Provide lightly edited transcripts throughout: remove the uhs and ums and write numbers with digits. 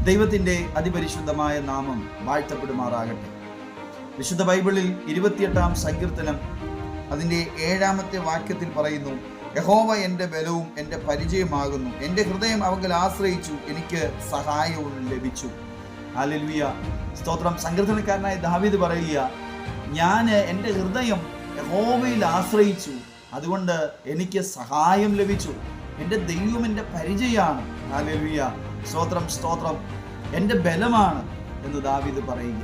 ദൈവത്തിൻ്റെ അതിപരിശുദ്ധമായ നാമം വാഴ്ത്തപ്പെടുമാറാകട്ടെ. വിശുദ്ധ ബൈബിളിൽ 28-ാം സങ്കീർത്തനം അതിൻ്റെ 7-ാമത്തെ വാക്യത്തിൽ പറയുന്നു, യഹോവ എൻ്റെ ബലവും എൻ്റെ പരിചയമാകുന്നു, എൻ്റെ ഹൃദയം അവങ്കിൽ ആശ്രയിച്ചു, എനിക്ക് സഹായവും ലഭിച്ചു. ഹല്ലേലൂയ, സ്തോത്രം. സങ്കീർത്തനക്കാരനായ ദാവീദ് പറയുക, ഞാൻ എൻ്റെ ഹൃദയം യഹോവയിൽ ആശ്രയിച്ചു, അതുകൊണ്ട് എനിക്ക് സഹായം ലഭിച്ചു. എൻ്റെ ദൈവം എൻ്റെ പരിചയമാണ്. ഹല്ലേലൂയ, സ്തോത്രം സ്തോത്രം. എൻ്റെ ബലമാണ് എന്ന് ദാവീദ് പറയുക.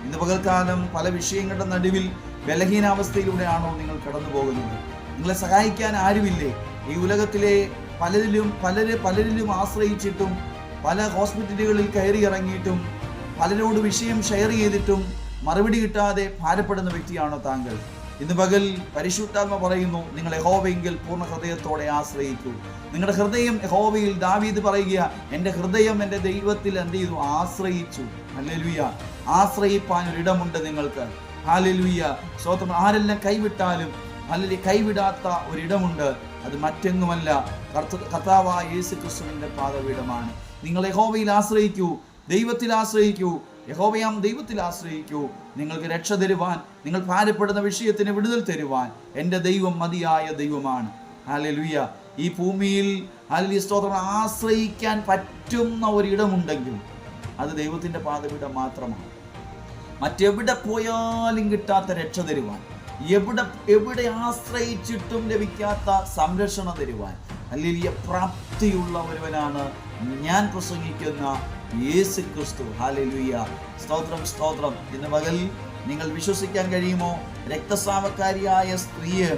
ഇന്ന് പകൽക്കാലം പല വിഷയങ്ങളുടെ നടുവിൽ ബലഹീനാവസ്ഥയിലൂടെയാണോ നിങ്ങൾ കടന്നു പോകുന്നത്? നിങ്ങളെ സഹായിക്കാൻ ആരുമില്ലേ? ഈ ഉലകത്തിലെ പലരിലും ആശ്രയിച്ചിട്ടും പല ഹോസ്പിറ്റലുകളിൽ കയറി ഇറങ്ങിയിട്ടും പലരോട് വിഷയം ഷെയർ ചെയ്തിട്ടും മറുപടി കിട്ടാതെ ഭാരപ്പെടുന്ന വ്യക്തിയാണോ താങ്കൾ? ഇന്ന് പകൽ പരിശുദ്ധാത്മ പറയുന്നു, നിങ്ങൾ യഹോവയെങ്കിൽ പൂർണ്ണ ഹൃദയത്തോടെ ആശ്രയിക്കൂ. നിങ്ങളുടെ ഹൃദയം യഹോവയിൽ. ദാവീദ് പറയുക, എൻ്റെ ഹൃദയം എൻ്റെ ദൈവത്തിൽ എന്ത് ചെയ്തു? ആശ്രയിച്ചു. ഹല്ലേലൂയ, ആശ്രയിപ്പാൻ ഒരിടമുണ്ട് നിങ്ങൾക്ക്. ഹല്ലേലൂയ, സ്തോത്രം. ആരെല്ലാം കൈവിട്ടാലും അല്ലെങ്കിൽ കൈവിടാത്ത ഒരിടമുണ്ട്. അത് മറ്റെങ്ങുമല്ല, കർത്താവായ യേശു ക്രിസ്തുവിൻ്റെ പാദപീഠമാണ്. നിങ്ങൾ യഹോവയിൽ ആശ്രയിക്കൂ, ദൈവത്തിൽ ആശ്രയിക്കൂ, യഹോവയാം ദൈവത്തിൽ ആശ്രയിക്കൂ. നിങ്ങൾക്ക് രക്ഷ തരുവാൻ, നിങ്ങൾ ഭാരപ്പെടുന്ന വിഷയത്തിന് വിടുതൽ തരുവാൻ എൻ്റെ ദൈവം മതിയായ ദൈവമാണ്. ഹല്ലേലൂയ. ഈ ഭൂമിയിൽ ഹല്ലേലൂയ സ്തോത്രം ആശ്രയിക്കാൻ പറ്റുന്ന ഒരിടമുണ്ടെങ്കിൽ അത് ദൈവത്തിൻ്റെ പാദപീഠം മാത്രമാണ്. മറ്റെവിടെ പോയാലും കിട്ടാത്ത രക്ഷ തരുവാൻ, എവിടെ ആശ്രയിച്ചിട്ടും ലഭിക്കാത്ത സംരക്ഷണം തരുവാൻ ഹല്ലേലൂയ പ്രാപ്തിയുള്ള ഒരുവനാണ് ഞാൻ പ്രസംഗിക്കുന്ന യേശു ക്രിസ്തു. ഹല്ലേലൂയ, സ്തോത്രം സ്തോത്രം. ഇന്ന് പകൽ നിങ്ങൾ വിശ്വസിക്കാൻ കഴിയുമോ? രക്തസ്രാവക്കാരിയായ സ്ത്രീയെ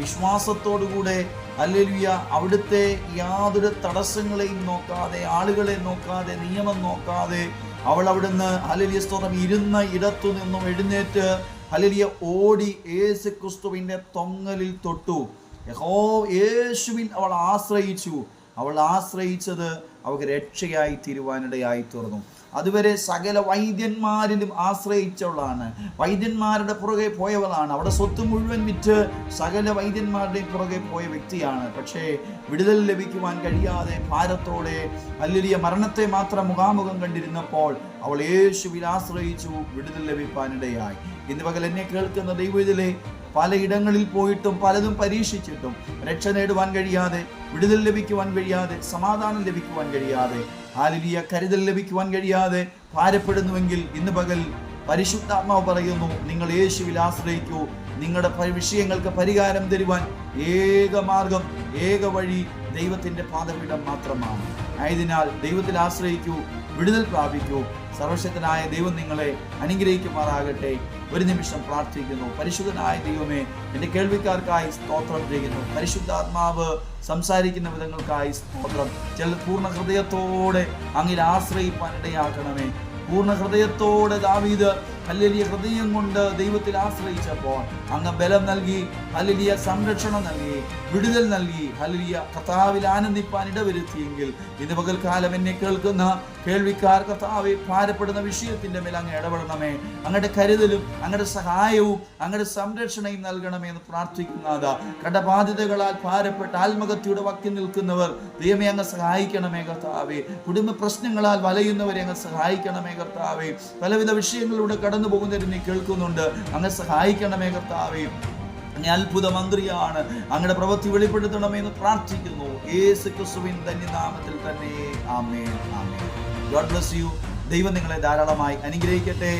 വിശ്വാസത്തോടുകൂടെ ഹല്ലേലൂയ അവിടുത്തെ യാതൊരു തടസ്സങ്ങളെയും നോക്കാതെ, ആളുകളെ നോക്കാതെ, നിയമം നോക്കാതെ അവൾ അവിടുന്ന് ഹല്ലേലൂയ സ്തോത്രം ഇരുന്ന ഇടത്തു നിന്നും എഴുന്നേറ്റ് ഹല്ലേലൂയ ഓടി യേശു ക്രിസ്തുവിൻ്റെ തൊങ്ങലിൽ തൊട്ടു. യേശുവിൽ അവൾ ആശ്രയിച്ചു. അവൾ ആശ്രയിച്ചത് അവൾക്ക് രക്ഷയായി തീരുവാനിടയായി തീർന്നു. അതുവരെ സകല വൈദ്യന്മാരിലും ആശ്രയിച്ചവളാണ്, വൈദ്യന്മാരുടെ പുറകെ പോയവളാണ്. അവിടെ സ്വത്ത് മുഴുവൻ വിറ്റ് സകല വൈദ്യന്മാരുടെയും പുറകെ പോയ വ്യക്തിയാണ്. പക്ഷേ വിടുതൽ ലഭിക്കുവാൻ കഴിയാതെ ഭാരത്തോടെ ഹല്ലേലൂയ മരണത്തെ മാത്രം മുഖാമുഖം കണ്ടിരുന്നപ്പോൾ അവൾ യേശുവിൽ ആശ്രയിച്ചു, വിടുതൽ ലഭിക്കാനിടയായി. ഇന്ന് പകൽ എന്നെ കേൾക്കുന്ന ദൈവത്തിലെ പലയിടങ്ങളിൽ പോയിട്ടും പലതും പരീക്ഷിച്ചിട്ടും രക്ഷ നേടുവാൻ കഴിയാതെ, വിടുതൽ ലഭിക്കുവാൻ കഴിയാതെ, സമാധാനം ലഭിക്കുവാൻ കഴിയാതെ, ഹല്ലേലൂയ കരുതൽ ലഭിക്കുവാൻ കഴിയാതെ ഭാരപ്പെടുന്നുവെങ്കിൽ ഇന്ന് പകൽ പരിശുദ്ധാത്മാവ് പറയുന്നു, നിങ്ങൾ യേശുവിൽ ആശ്രയിക്കൂ. നിങ്ങളുടെ വിഷയങ്ങൾക്ക് പരിഹാരം തരുവാൻ ഏക മാർഗം, ഏക വഴി ദൈവത്തിൻ്റെ പാദപീഠം മാത്രമാണ്. ആയതിനാൽ ദൈവത്തിൽ ആശ്രയിക്കൂ, വിടുതൽ പ്രാപിക്കൂ. സർവശക്തനായ ദൈവം നിങ്ങളെ അനുഗ്രഹിക്കുമാറാകട്ടെ. ഒരു നിമിഷം പ്രാർത്ഥിക്കുന്നു. പരിശുദ്ധനായ ദൈവമേ, എൻ്റെ കേൾവിക്കാർക്കായി സ്തോത്രം ചെയ്യുന്നു. പരിശുദ്ധാത്മാവ് സംസാരിക്കുന്ന വിധങ്ങൾക്കായി സ്തോത്രം. ചില പൂർണ്ണ ഹൃദയത്തോടെ അങ്ങിൽ ആശ്രയിപ്പാൻ ഇടയാക്കണമേ. പൂർണ്ണ ഹൃദയത്തോടെ ദാവീദ് ഹല്ലേലൂയ ഹൃദയം കൊണ്ട് ദൈവത്തിൽ ആശ്രയിച്ചപ്പോൾ അങ്ങ് ബലം നൽകി, ഹല്ലേലൂയ സംരക്ഷണം നൽകി, വിടുതൽ നൽകി, ഹല്ലേലൂയ കർത്താവിൽ ആനന്ദിപ്പാൻ ഇടവരുത്തിയെങ്കിൽ ഇന്ന് പകൽക്കാലം എന്നെ കേൾക്കുന്ന കേൾവിക്കാർ കർത്താവെ ഭാരപ്പെടുന്ന വിഷയത്തിൻ്റെ മേൽ അങ്ങ് ഇടപെടണമേ. അങ്ങയുടെ കരുതലും അങ്ങയുടെ സഹായവും അങ്ങയുടെ സംരക്ഷണയും നൽകണമേ എന്ന് പ്രാർത്ഥിക്കുന്നത. കടബാധ്യതകളാൽ ഭാരപ്പെട്ട് ആത്മഹത്യയുടെ വക്കിൽ നിൽക്കുന്നവർ ദൈവമേ അങ്ങ് സഹായിക്കണമേ കർത്താവെ. കുടുംബ പ്രശ്നങ്ങളാൽ വലയുന്നവരെ അങ്ങ് സഹായിക്കണമേ കർത്താവെ. പലവിധ വിഷയങ്ങളിലൂടെ കടന്നു പോകുന്നവരെ നീ കേൾക്കുന്നുണ്ട്, അങ്ങ് സഹായിക്കണമേ കർത്താവേ. അങ്ങ് അത്ഭുത മന്ത്രിയാണ്, അങ്ങയുടെ പ്രവൃത്തി വെളിപ്പെടുത്തണമെന്ന് പ്രാർത്ഥിക്കുന്നു യേശു ക്രിസ്തുവിൻ ധന്യനാമത്തിൽ തന്നെ. ആമേൻ, ആമേൻ. God bless you. ദൈവം നിങ്ങളെ ധാരാളമായി അനുഗ്രഹിക്കട്ടെ.